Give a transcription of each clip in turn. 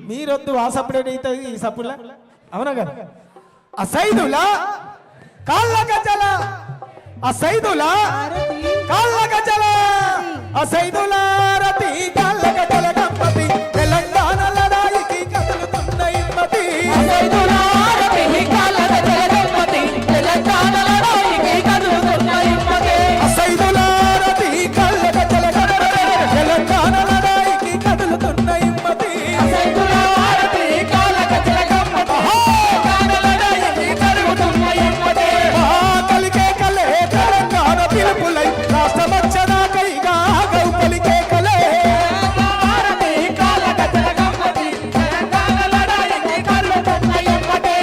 మీరొద్దు ఆ సప్పుడేట్ అవుతుంది ఈ సప్పుడులా అవునా కదా ఆ సైదులా కాళ్ళ గజల ఆ సైదులా కాళ్ళ గజల ఆ సైదులా రతి కాళ్ళ గజల గమ్మతి తెలంగాణ లడాయికి కదులుతున్న ఇమ్మతి సైదులా రతి కాళ్ళ గజల గమ్మతి తెలంగాణ లడాయికి కదులుతున్న ఇమ్మతి సైదులా రతి కాళ్ళ గజల గమ్మతి తెలంగాణ లడాయికి కదులుతున్న ఇమ్మతి సైదులా రతి కాళ్ళ గజల గమ్మతి తెలంగాణ లడాయికి కదులుతున్న ఇమ్మతి కలికే కలే తెలంగాణ పిలుపులై రాష్ట్రమచ్చదా కైగా గౌపలికే కలే రతి కాళ్ళ గజల గమ్మతి తెలంగాణ లడాయికి కదులుతున్న ఇమ్మతి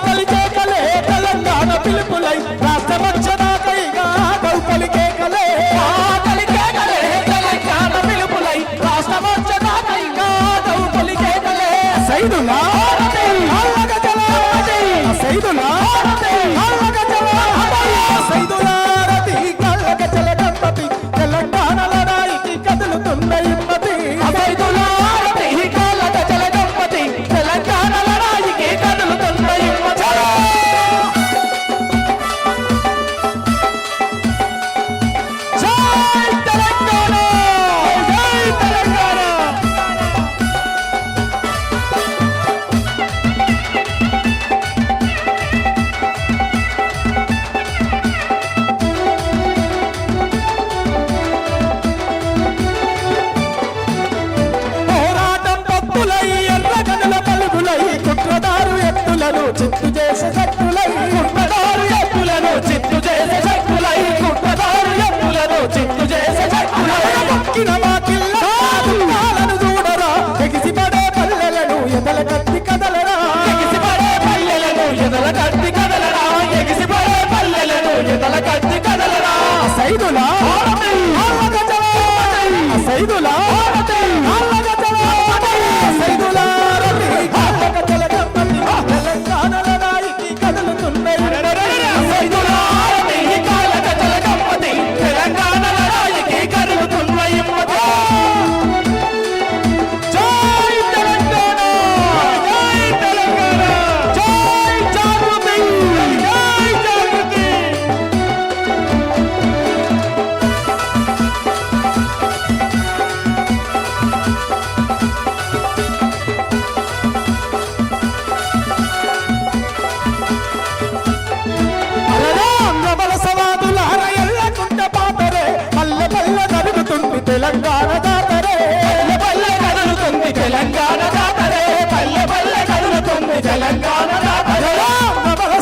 కలికే కలే తెలంగాణ పిలుపులై రాష్ట్రమచ్చదా కైగా గౌపలికే కలే కలికే కలే తెలంగాణ పిలుపులై రాష్ట్రమచ్చదా కైగా గౌపలికే కలే సైదులా సైదులా సైదులా రతి కళ్ళ గజల గమ్మతి తెలంగాణ లడాయికి కదులుతున్న ఇమ్మతి సైదులా రతి కాళ్ళ గజల గమ్మతి తెలంగాణ లడాయికి కదులుతున్న ఇమ్మతి జై తెలంగాణ జై తెలంగాణ పోరాటం భక్తులై ఎర్రగనుల పలుగులై కుట్రదారు ఎత్తులను చిత్తు చేసే శక్తులై కుట్రదారు ఎత్తులను చిత్తు చేసే శక్తులై కుట్రదారు ఎత్తులను చిత్తు చేసే శక్తులై మొక్కిన మాకిల్లను చూడరా ఎగిసిపడే పల్లెలను ఎదల కత్తి కదలరా ఎగిసిపడే పల్లెలను ఎదల కత్తి కదలరా ఎగిసిపడే పల్లెలను ఎదల కత్తి కదలరా సైదులా సైదులా సైదులా రతి కాళ్ళ గజల గమ్మతి తెలంగాణ లడాయికి కదులుతున్నాయి సైదులా రతి కాళ్ళ గజల గమ్మతి తెలంగాణ లడాయికి కదులుతున్న ఇమ్మతి జై తెలంగాణ జై తెలంగాణ జై జాగృతి జై జాగృతి సవాదులార ఎల్లకుంట పాతరే పల్లె పల్లె జరుగుతుంది తెలంగాణ జాతరే పల్లె పల్లె కదులుతుంది తెలంగాణ జాతరే పల్లె పల్లె కదులుతుంది తెలంగాణ జాతరే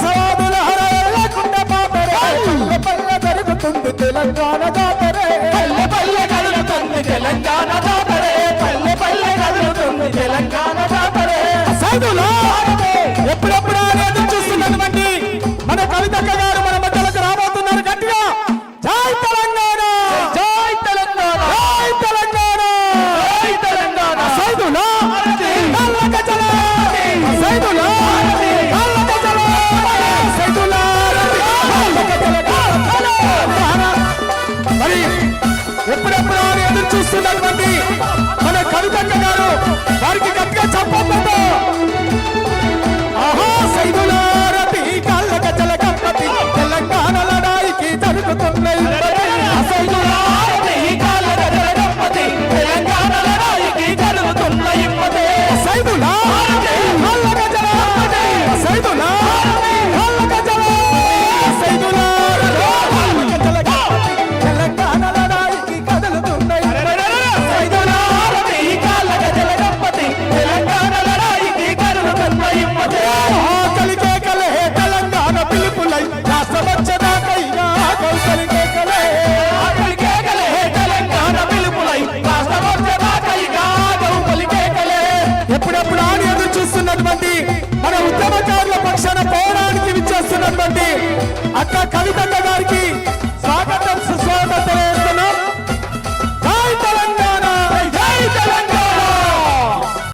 సవాదులార ఎల్లకుంట పాతరే పల్లె పల్లె జరుగుతుంది తెలంగాణ జాతరే పల్లె పల్లె కదులుతుంది తెలంగాణ జాతరే పల్లె పల్లె కదులుతుంది తెలంగాణ జాతరే సైదులా ఎప్పుడెప్పుడు అనేది చూస్తున్నటువంటి మన కవితక్క గారు మన మధ్యలోకి రాబోతున్నారు గట్టిగా జై తెలంగాణ జై తెలంగాణ జై తెలంగాణ జై తెలంగాణ సైదులా కాళ్ళ గజల సైదులా కాళ్ళ గజల సైదులా కాళ్ళ గజల మరి ఎప్పుడెప్పుడు ఎదురు చూస్తున్నటువంటి మన కవితక్క గారు వారికి గట్టిగా చెప్పొద్దు ఆహా సైదులా రతి కాళ్ళ గజల గమ్మతి తెలంగాణ లడాయికి జరుగుతున్నాయి సైదులా రతి కాళ్ళ గజల గమ్మతి తెలంగాణ లడాయికి కదులుతున్న ఇమ్మతి సైదులా కాళ్ళ గజల సైదులా కాళ్ళ గజల సైదులా కాళ్ళ గజల గమ్మతి తెలంగాణ లడాయికి కదులుతున్నాయి సైదులా రతి కాళ్ళ గజల గమ్మతి తెలంగాణ లడాయికి కదులుతున్న ఇమ్మతి కలికే కలే తెలంగాణ పిలుపులై రాష్ట్రమచ్చదా కైగా గౌపలికే కలే ఆకలికే కలే తెలంగాణ పిలుపులై రాష్ట్రమచ్చదా కైగా గౌపలికే కలే ఎప్పుడెప్పుడు ఆడి ఎదురు చూస్తున్నటువంటి మన ఉద్యమకారుల పక్షాన పోవడానికి విచ్చేస్తున్నటువంటి అక్క కవితక్క గారికి